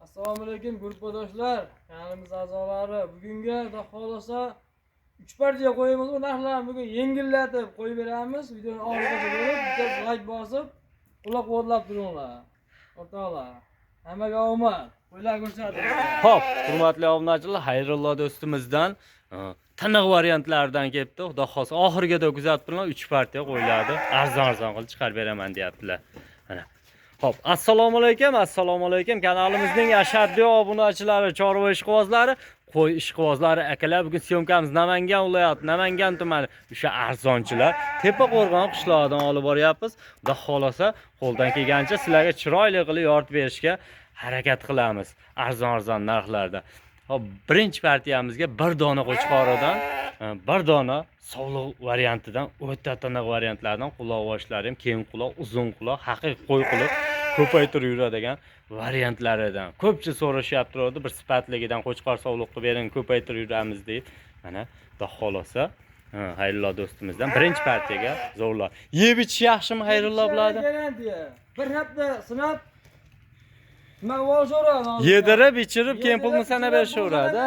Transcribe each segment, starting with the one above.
Assalomu alaykum guruhdoshlar, kanalimiz a'zolari. Bugungi xudo xolasa 3 partiya qo'yamiz. Bu narxlarni bugun yengillatib qo'yib beramiz. Videoni oxirigacha ko'rib, bitta like bosib, qo'llab-quvvatlab turinglar. O'rtoqlar, hammaga omad. Qo'ylar ko'rsating. Hop, hurmatli obunachilar, xayrullo do'stimizdan tiniq variantlardan kelibdi. Xudo xolsa oxirigacha kuzatib turinglar. 3 partiya qo'yiladi. Arzon qilib chiqarib beraman deyaptilar. Mana. Hop, assalomu alaykum. Kanalimizning ashaddiy obunachilari, chorva ishqibozlari, qo'y ishqibozlari akalar, bugun syomkamiz Namangan viloyati, Namangan tumani o'sha arzonchilar Tepaqo'rg'on qishlog'idan olib boryapmiz. Xudo xolasa, qo'ldan kelgancha sizlarga chiroyli qilib yoritib berishga harakat qilamiz. Arzon narxlarda. Hop, birinchi partiyamizga bir dona qo'chqoridan, bir dona sovliq variantidan, o'ta tiniq variantlardan quloq ham keng quloq, uzun quloq, haqiqiy qo'y quloq ko'paytirib yuradigan variantlaridan. Ko'pchilik so'rashyapti turadi, bir sifatligidan qo'chqor sovliq qilib bering, ko'paytirib yuramiz deb. Mana xudo xolasa, xayrullo do'stimizdan birinchi partiyaga zo'rlar. Yeb ichish yaxshimi, xayrullo biladi? Bir hafta sinab yedirib, ichirib, keyin pulni sanab berishaveradi.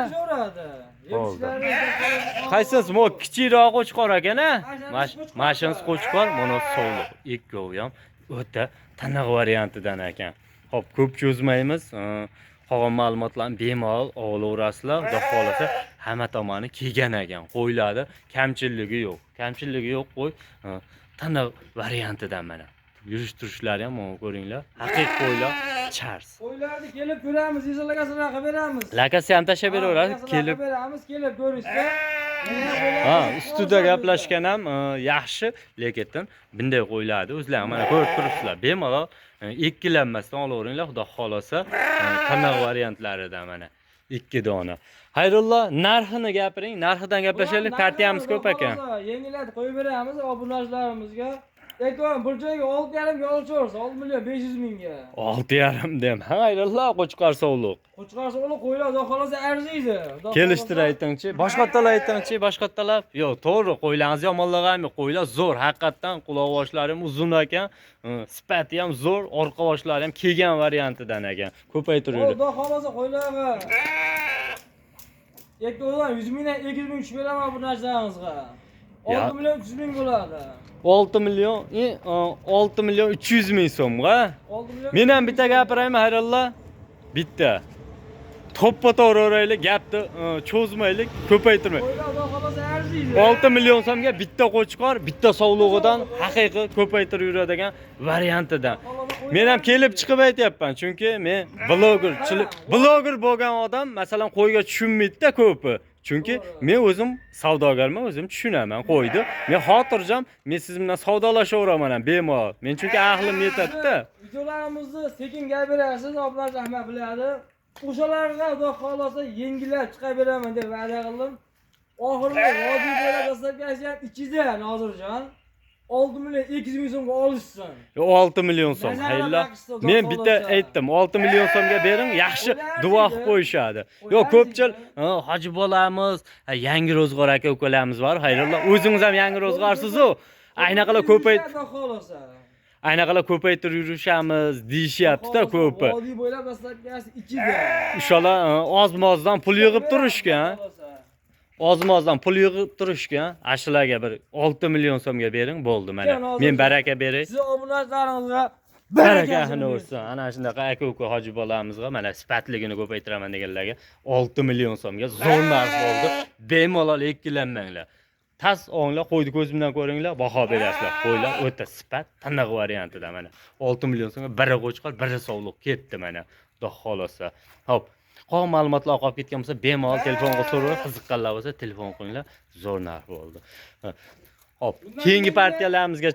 Qaysisi mo kichikroq qo'chqor ekan-a? Mashinasi qo'chqor, mana sovliq. Ikkovi ham o'ta tiniq variantidan ekan. Hop, ko'p cho'zmaymiz. Qolgan ma'lumotlarni bemalol olaverasizlar. Xudo xolasa, hamma tomoni kelgan ekan. Qo'yiladi, kamchilligi yo'q. Qo'y tiniq variantidan mana. Yurish turishlari ham mana ko'ringlar. Haqiqiy qo'ylar chars. Qo'ylarni kelib ko'ramiz, izolakasiyalar qilib beramiz. Lakasi ham tashlab beraverasiz, kelib ko'rishsa. ustida gaplashgan ham yaxshi, lekin bunday qo'yiladi. O'zlar mana ko'rib turibsizlar. Bemalol ikkilanmasdan olaveringlar, xudo xolasa, tiniq variantlaridan mana 2 dona. Xayrullo, narxini gapiring, narxidan gaplashaylik, partiyamiz ko'p ekan. Yengillatib qo'yib beramiz obunachilarimizga. Ekon bir joyga 6,5 ga olchaversa 6 million 500 mingga. 6,5 dem. Xayrullo, qo'chqor sovliq. Qo'chqor sovliq qo'ylar xudo xolasa arziydi. Kelishtirib aytingchi, boshqattalar aytingchi, boshqattalar. Yo'q, to'g'ri, qo'ylaringiz yomonlag'ami? Qo'ylar zo'r, haqiqatan quloq boshlari ham uzun ekan, sifati ham zo'r, orqa boshlari ham kelgan variantidan ekan. Ko'paytiradi. Xudo xolasa qo'ylarga Ekko'dan 100 mingdan 200 ming tushib beraman bu narsalaringizga. 6 million 300 ming bo'ladi. 6 million 300 ming so'mga. Men ham bitta gapiraymi, xayrullo? Bitta. To'ppa-to'g'ri o'raylik, gapni cho'zmaylik, ko'paytirmaylik. 6 million so'mga bitta qo'chqor, bitta sovlig'idan haqiqiy ko'paytirib yuradigan variantidan. Men ham kelib chiqib aytyapman, chunki men bloger bo'lgan odam, masalan, qo'yga tushunmaydi-da ko'pi. Chunki men o'zim savdogarman, o'zim tushunaman qo'ydi. Men xotirjam, men siz bilan savdolashaveraman ham bemalol. Men chunki aqlim yetadi-da. Videolarimizni sekin gap berasiz, obunachilar hamma biladi. O'shalarga xudo xolasa yengillab chiqarib beraman deb va'da qildim. Oxirgi vodiy bo'ylab dastlabki ham ichida Nozirjon 6 million 200 ming so'mga olishsin. 6 million so'm. Hayla. Men bitta aytdim, 6 million so'mga bering, yaxshi duo qilib qo'yishadi. Yo'q, ko'pchilik hoji bo'lamiz, yangi ro'zg'or aka ukalarimiz bor. Xayrullo, o'zingiz ham yangi ro'zg'orsiz-ku. Aynaqalar ko'paytirib yurishamiz deyishyapti-da ko'pi. Vodiy bo'ylab dastlabki ichida. Inshoolloh ozmozdan pul yig'ib turishgan. Ozmozdan pul yig'ib turishgan. Ashularga bir 6 million so'mga bering, bo'ldi mana. Men baraka beray. Siz obunachilaringizga barakasini ursin. Ana shunaqa aka-uka hoji bolamizga mana sifatligini ko'paytiraman deganlarga 6 million so'mga zo'r narx bo'ldi. Bemalol ikkilanmanglar. Tas o'nglar, qo'yni ko'z bilan ko'ringlar, baho berasizlar. Qo'ylar o'ta sifat, tiniq variantida mana. 6 million so'mga biri qo'chqor, biri sovliq ketdi mana. Xudo xolasa. Hop. Qolgan ma'lumotlar qolib ketgan bo'lsa, bemalol telefonga so'rab, qiziqqanlar bo'lsa, telefon qilinglar. Zo'r narx bo'ldi. Hop. Keyingi partiyalarimizga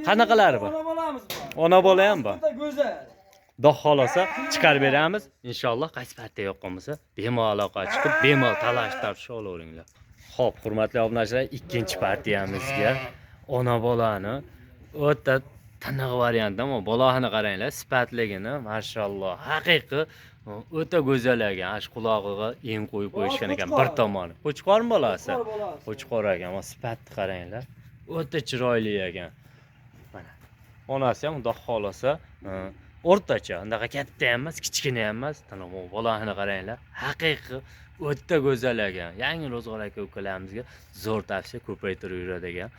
qanaqalari bor? Ona bola ham bor. Xudo xolasa chiqarib beramiz. Inshaalloh qaysi partiya yoqqan bo'lsa, bemalol aloqa chiqib, bemalol talash-tartish olaveringlar. Xo'p, hurmatli obunachilar, ikkinchi partiyamizga ona bolani o'ta tiniq variantda, ammo bolohini qaranglar, sifatligini, mashalloh, haqiqiy o'ta go'zal ekan. Ash qulog'iga eng qo'yib qo'yishgan ekan bir tomoni. Qo'chqormi bolasi? Qo'chqor ekan, ammo sifatni qaranglar. O'ta chiroyli ekan. Mana. Onasi ham xudo xolasa o'rtacha, undaqa katta ham emas, kichkina ham emas. Tamam, bolani qaranglar. Haqiqiy o'ta go'zal ekan. Yangi Ro'zg'or aka ukalarimizga zo'r tavsiya, ko'paytirib yuradigan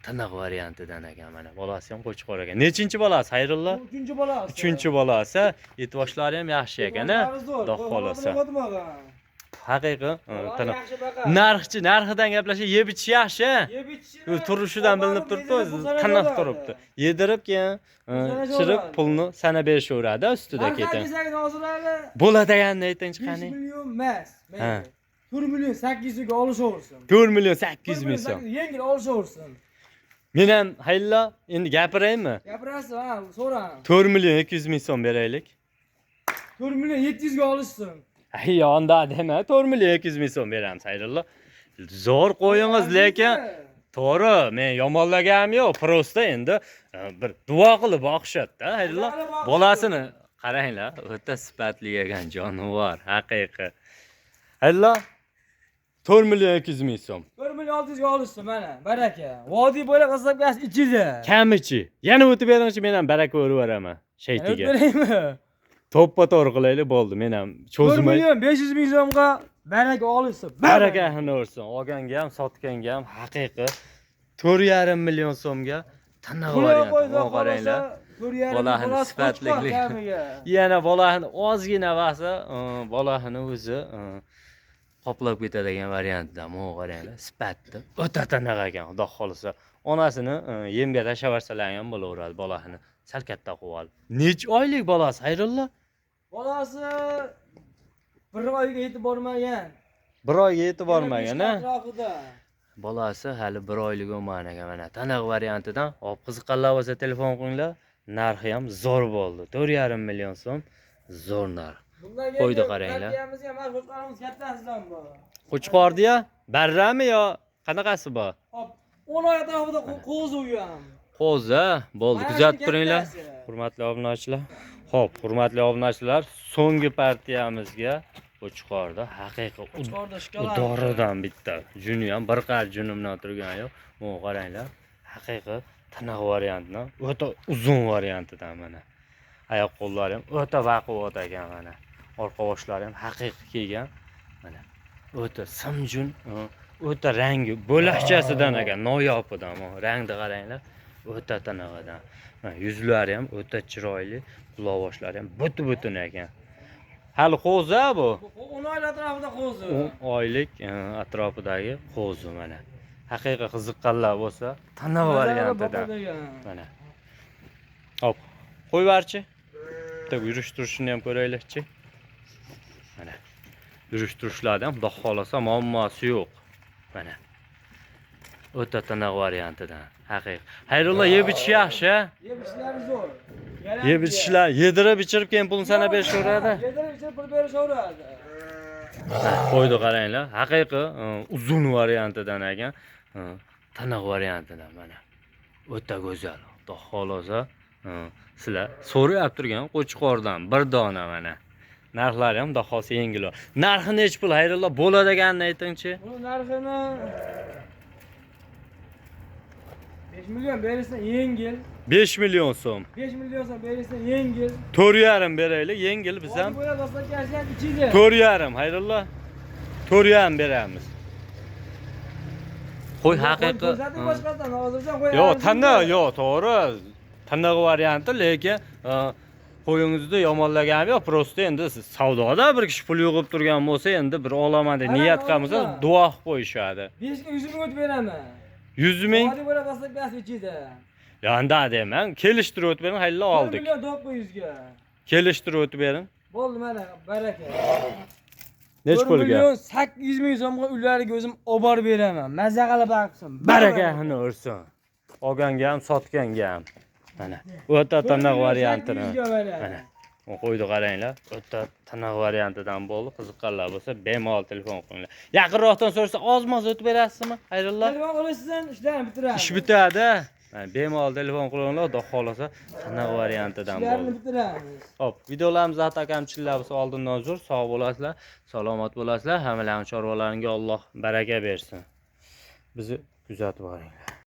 tiniq variantidan ekan mana. Bolasi ham qo'chqor ekan. Nechinchi bolasi? Xayrullo? 3-bolasi. 3-bolasi. E'tiboshlari ham yaxshi ekan-a. Xudo xolasa. Haqiqiy tiniq. Narxidan gaplashib, yeb ichish yaxshi. Yeb ichishi. Turishidan bilinib turibdi, o'zi tiniq turibdi. Yedirib keyin chirib pulni sana berishaveradi ustida ketin. Bo'ladiganini aytingchi 5 qani. million emas. Ha. 4 million 800 ga olishaversin. 4 million 800 ming so'm. Yengil olishaversin. Men ham haylo endi gapiraymi? Gapirasiz, ha, so'rang. 4 million 200 ming so'm beraylik. 4 million 700 ga olishsin. Ay, onda dema 4 million 200 ming so'm beramiz, hayrillo. Zo'r qo'yingiz, lekin to'g'ri, men yomonlaganim yo'q, prosta endi bir duo qilib boqishadi-da, hayrillo. Bolasini qaranglar, o'ta sifatli ekan jonivor, haqiqiy. Hayrillo 4 million 200 ming so'm. 4 million 600 ga olishsin mana, baraka. Vodiy bo'ylab qasabgasi ichida. Kamichi. Yana o'tib beringchi, men ham baraka urib beraman shaytiga. Beraymi? To'ppa to'g'ri qilaylik bo'ldi, men ham 4 cho'zmay. million 500 ming so'mga baraka olishsin. Barakahini ursin. Olganga ham, sotganga ham haqiqiy 4,5 million so'mga tiniq variant. Qaranglar. Bolani sifatli. Yana bolani ozgina vaqsa, bolani o'zi qoplab ketadigan variantda. Mana qaranglar, sifatli. O'ta tiniq ekan, xudo xolisa. Onasini yemga tashlaversalar ham bo'laveradi bolani. Sal katta qilib olib. Nech oylik bolasi, Xayrullo? Bolasi 1 oyga yetib bormagan. 1 oyga yetib bormagan, a? Atrofida. Bolasi hali 1 oylik bo'lmagan ekan mana. Taniq variantidan olib qiziqqanlar bo'lsa telefon qilinglar. Narxi ham zo'r bo'ldi. 4,5 million so'm zo'r narx. Qo'ydi qaranglar. Bizga ham qo'chqorimiz kattasidan bor. Qo'chqordi-ya? Barrami yo qanaqasi bor? Hop, 10 oy atrofida qo'zi u ham. Qo'zi, bo'ldi. Kuzatib turinglar. Hurmatli obunachilar. Xo'p, hurmatli obunachilar, so'nggi partiyamizga qo'chqorda haqiqiy udoridan bitta. Juni ham bir qar juni bilan turgan yo'q. Mana qaranglar. Haqiqiy tiniq variantdan, o'ta uzun variantidan mana. Oyoq qo'llari ham o'ta baquvvat ekan mana. Orqa boshlari ham haqiqiy kelgan. Mana. O'ta simjun, o'ta rangi bo'lakchasidan ekan, noyobidan. Rangni qaranglar. O'ta tiniqdan. Yuzlari ham o'ta chiroyli, quloq boshlari ham butun ekan. Hali qo'zi bu. 10 oylik atrofida qo'zi. 10 oylik atrofidagi qo'zi mana. Haqiqiy qiziqqanlar bo'lsa, tiniq variantidan. Mana. Hop, qo'yvarchi. Bitta yurish turishini ham ko'raylikchi. Mana. Yurish turishlarida ham xudo xolasa muammosi yo'q. Mana. O'ta tiniq variantidan. Haqiqiy. Xayrullo yeb ichish yaxshi. Yeb ishlari zo'r. Yeb ichishlar, yedirib ichirib keyin pulni sanab berishaveradi. Yedirib ichirib pul berishaveradi. Qo'ydi qaranglar. Haqiqiy uzun variantidan ekan. Tiniq variantidan mana. O'ta go'zal. Xudo xolasa sizlar so'rayib turgan qo'chqordan bir dona mana. Narxlari ham xudo xolasa yengil. Narxi nech pul Xayrullo bo'ladiganini aytingchi. Bu narxini 5 million berilsa yengil. 5 million so'm. 5 million so'm berilsa yengil. 4,5 beraylik, yengil biz ham. 4,5 Xayrullo. 4,5 beramiz. Qo'y haqiqiy. Yo'q, taniq, yo'q, to'g'ri. Taniq varianti, lekin qo'yingizni yomonlagani yo'q, prosta endi savdoda bir kishi pul yig'ib turgan bo'lsa, endi bir olaman deb niyat qilmasa, duo qilib qo'yishadi. 5 ga 100 ming o'tib beraman. 100 ming? Vodiy bo'ylab qasabgasi ichida. Ya unda deyman, kelishtirib o'tib bering, haylo oldik. 1 million 900 ga. Kelishtirib o'tib bering. Bo'ldi mana, baraka. Nech pulga? 1 million 800 ming so'mga ularga o'zim olib borib beraman. Mazza qilib baqsin. Barakahini ursin. Olganga ham, sotganga ham. Mana, o'ta tiniq variantini. Mana. Qo'ydi qaranglar. O'ta tiniq variantidan bo'ldi. Qiziqqanlar bo'lsa, bemalol telefon qilinglar. Yaqinroqdan so'rasa, ozmoz o'tib berasizmi? Xayrullo. Telefon qilishsin, ishlarni bitiramiz. Ish bitadi. Bemalol telefon qilinglar, xudo xolasa tiniq variantidan bo'ldi. Ishlarni bitiramiz. Xo'p, videolarimizda xato kamchiliklar bo'lsa oldindan uzr, sog' bo'lasizlar, salomat bo'lasizlar. Hammalarning chorvalaringga Alloh baraka bersin. Bizni kuzatib boringlar.